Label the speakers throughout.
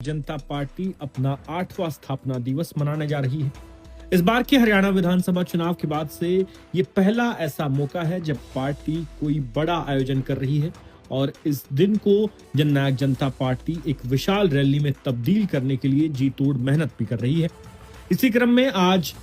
Speaker 1: जनता party अपना 8वां स्थापना दिवस मनाने जा रही है। इस बार के हरियाणा विधानसभा चुनाव के बाद से ये पहला ऐसा मौका है जब पार्टी कोई बड़ा आयोजन कर रही है और इस दिन को जननायक जनता पार्टी एक विशाल रैली में तब्दील करने के लिए जी तोड़ मेहनत भी कर रही है। इसी क्रम में आज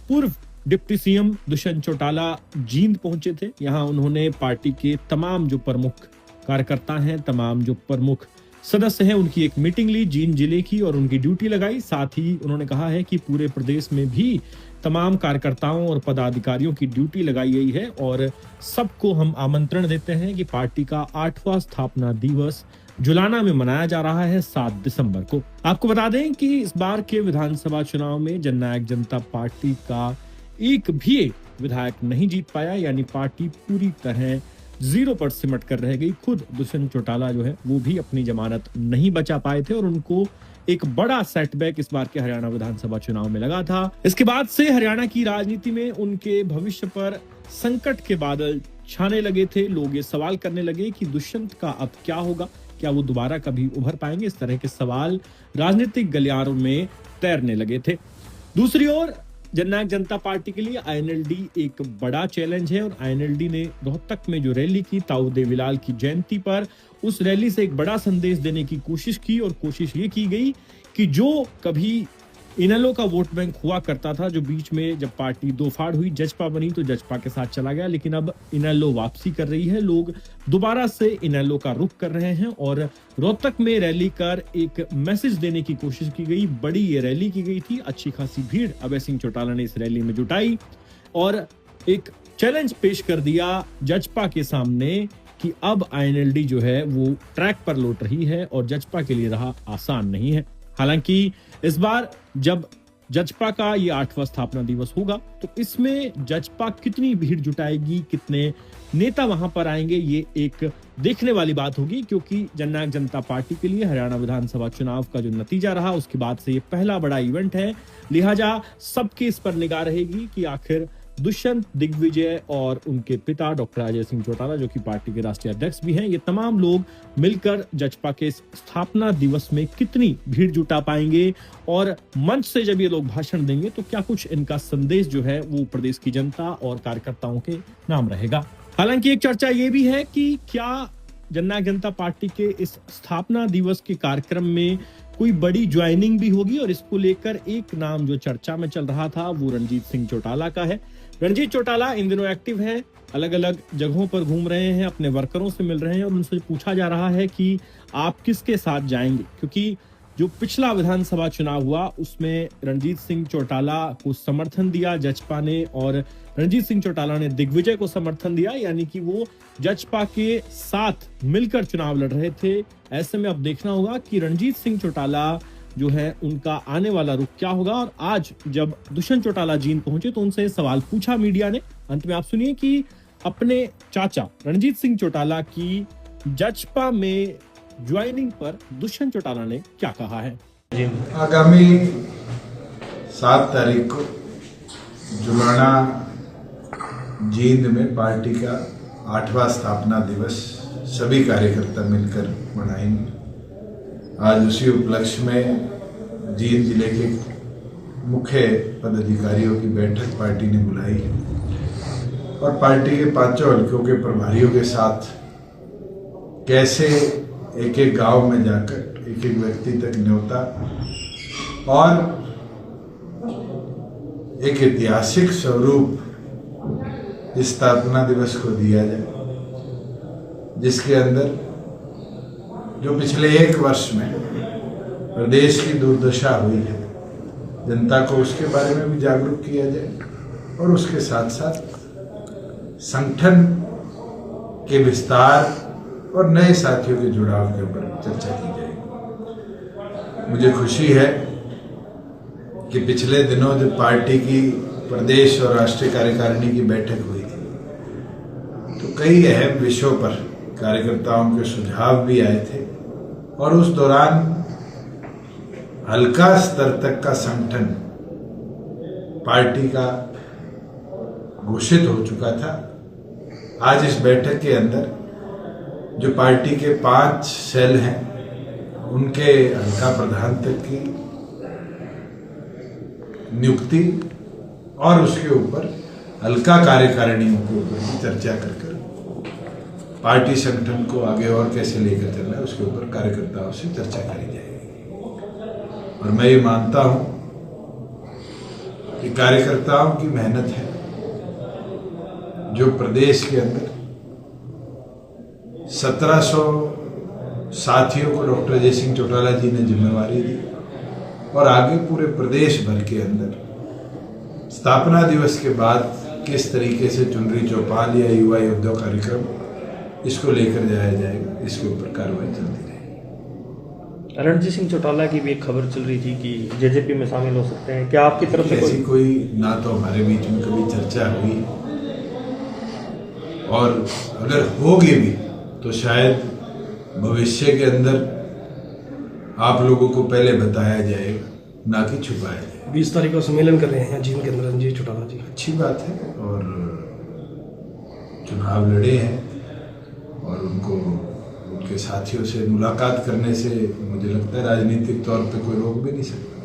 Speaker 1: पूर्व डिप्टी सीएम दुष्यंत चौटाला जींद पहुंचे थे। यहां उन्होंने पार्टी के तमाम जो प्रमुख कार्यकर्ता हैं, तमाम जो प्रमुख सदस्य हैं, उनकी एक मीटिंग ली जींद जिले की और उनकी ड्यूटी लगाई। साथ ही उन्होंने कहा है कि पूरे प्रदेश में भी तमाम कार्यकर्ताओं और पदाधिकारियों की ड्यूटी लगाई गई है और सबको हम आमंत्रण देते हैं कि पार्टी का 8वां स्थापना दिवस जुलाना में मनाया जा रहा है 7 दिसंबर को। आपको बता दें कि इस बार के विधानसभा चुनाव में जननायक जनता पार्टी का एक भी विधायक नहीं जीत पाया, यानी पार्टी पूरी तरह 0 पर सिमट कर रह गई। खुद दुष्यंत चौटाला जो है वो भी अपनी जमानत नहीं बचा पाए थे और उनको एक बड़ा सेटबैक इस बार के हरियाणा विधानसभा चुनाव में लगा था। इसके बाद से हरियाणा की राजनीति में उनके भविष्य पर संकट के बादल छाने लगे थे। लोग ये सवाल करने लगे कि दुष्यंत का अब क्या होगा, क्या वो दोबारा कभी उभर पाएंगे। इस तरह के सवाल राजनीतिक गलियारों में तैरने लगे थे। दूसरी ओर जननायक जनता पार्टी के लिए आईएनएलडी एक बड़ा चैलेंज है और आईएनएलडी ने रोहतक में जो रैली की ताऊ देवीलाल की जयंती पर, उस रैली से एक बड़ा संदेश देने की कोशिश की और कोशिश ये की गई कि जो कभी इनेलो का वोट बैंक हुआ करता था, जो बीच में जब पार्टी दो फाड़ हुई, जजपा बनी तो जजपा के साथ चला गया, लेकिन अब इनेलो वापसी कर रही है। लोग दोबारा से इनेलो का रुख कर रहे हैं और रोहतक में रैली कर एक मैसेज देने की कोशिश की गई। बड़ी ये रैली की गई थी, अच्छी खासी भीड़ अभय सिंह चौटाला ने इस रैली में जुटाई और एक चैलेंज पेश कर दिया जजपा के सामने कि अब आईएनएलडी जो है वो ट्रैक पर लौट रही है और जजपा के लिए राह आसान नहीं है। हालांकि इस बार जब जजपा का ये 8वां स्थापना दिवस होगा तो इसमें जजपा कितनी भीड़ जुटाएगी, कितने नेता वहां पर आएंगे, ये एक देखने वाली बात होगी, क्योंकि जननायक जनता पार्टी के लिए हरियाणा विधानसभा चुनाव का जो नतीजा रहा उसके बाद से ये पहला बड़ा इवेंट है। लिहाजा सबके इस पर निगाह रहेगी कि आखिर दुष्यंत दिग्विजय और उनके पिता डॉक्टर अजय सिंह चौटाला, जो कि पार्टी के राष्ट्रीय अध्यक्ष भी हैं, ये तमाम लोग मिलकर जजपा के स्थापना दिवस में कितनी भीड़ जुटा पाएंगे और मंच से जब ये लोग भाषण देंगे तो क्या कुछ इनका संदेश जो है वो प्रदेश की जनता और कार्यकर्ताओं के नाम रहेगा। हालांकि एक चर्चा ये भी है कि क्या जननायक जनता पार्टी के इस स्थापना दिवस के कार्यक्रम में कोई बड़ी ज्वाइनिंग भी होगी और इसको लेकर एक नाम जो चर्चा में चल रहा था वो रणजीत सिंह चौटाला का है। रणजीत चौटाला इन दिनों एक्टिव हैं, अलग अलग जगहों पर घूम रहे हैं, अपने वर्करों से मिल रहे हैं और उनसे पूछा जा रहा है कि आप किसके साथ जाएंगे, क्योंकि जो पिछला विधानसभा चुनाव हुआ उसमें रणजीत सिंह चौटाला को समर्थन दिया जजपा ने और रणजीत सिंह चौटाला ने दिग्विजय को समर्थन दिया, यानी कि वो जजपा के साथ मिलकर चुनाव लड़ रहे थे। ऐसे में अब देखना होगा कि रणजीत सिंह चौटाला जो है उनका आने वाला रुख क्या होगा। और आज जब दुष्यंत चौटाला जींद पहुंचे तो उनसे सवाल पूछा मीडिया ने। अंत में आप सुनिए कि अपने चाचा रणजीत सिंह चौटाला की जजपा में ज्वाइनिंग पर दुष्यंत चौटाला ने क्या कहा है।
Speaker 2: आगामी 7 तारीख को जुलाना जींद में पार्टी का 8वां स्थापना दिवस सभी कार्यकर्ता मिलकर मनाएंगे। आज उसी उपलक्ष्य में जींद जिले के मुख्य पदाधिकारियों की बैठक पार्टी ने बुलाई है और पार्टी के 5 हल्कों के प्रभारियों के साथ कैसे एक एक गांव में जाकर एक एक व्यक्ति तक न्योता और एक ऐतिहासिक स्वरूप इस स्थापना दिवस को दिया जाए, जिसके अंदर जो पिछले 1 वर्ष में प्रदेश की दुर्दशा हुई है, जनता को उसके बारे में भी जागरूक किया जाए और उसके साथ साथ संगठन के विस्तार और नए साथियों के जुड़ाव के ऊपर चर्चा की जाएगी। मुझे खुशी है कि पिछले दिनों जब पार्टी की प्रदेश और राष्ट्रीय कार्यकारिणी की बैठक हुई थी तो कई अहम विषयों पर कार्यकर्ताओं के सुझाव भी आए थे और उस दौरान हल्का स्तर तक का संगठन पार्टी का घोषित हो चुका था। आज इस बैठक के अंदर जो पार्टी के 5 सेल हैं उनके हल्का प्रधान तक की नियुक्ति और उसके ऊपर हल्का कार्यकारिणियों के ऊपर भी चर्चा कर पार्टी संगठन को आगे और कैसे लेकर चलना है उसके ऊपर कार्यकर्ताओं से चर्चा करी जाएगी। और मैं ये मानता हूं कि कार्यकर्ताओं की मेहनत है जो प्रदेश के अंदर 1700 साथियों को डॉक्टर अजय सिंह चौटाला जी ने जिम्मेवारी दी और आगे पूरे प्रदेश भर के अंदर स्थापना दिवस के बाद किस तरीके से चुनरी चौपाल या युवा योद्धा कार्यक्रम इसको लेकर जाया जाएगा, इसके ऊपर कार्रवाई चलती रहेगी।
Speaker 3: रणजीत सिंह चौटाला की भी एक खबर चल रही थी कि जेजेपी में शामिल हो सकते हैं, क्या आपकी तरफ से
Speaker 2: ऐसी कोई ना तो हमारे बीच में कभी चर्चा हुई और अगर होगी भी तो शायद भविष्य के अंदर आप लोगों को पहले बताया जाएगा, ना कि छुपाया जाएगा।
Speaker 4: 20 तारीख को सम्मेलन कर रहे हैं जींद के अंदर रणजीत चौटाला जी।
Speaker 2: अच्छी बात है और चुनाव लड़े हैं और उनको उनके साथियों से मुलाकात करने से मुझे लगता है राजनीतिक तौर पे कोई रोक भी नहीं सकता।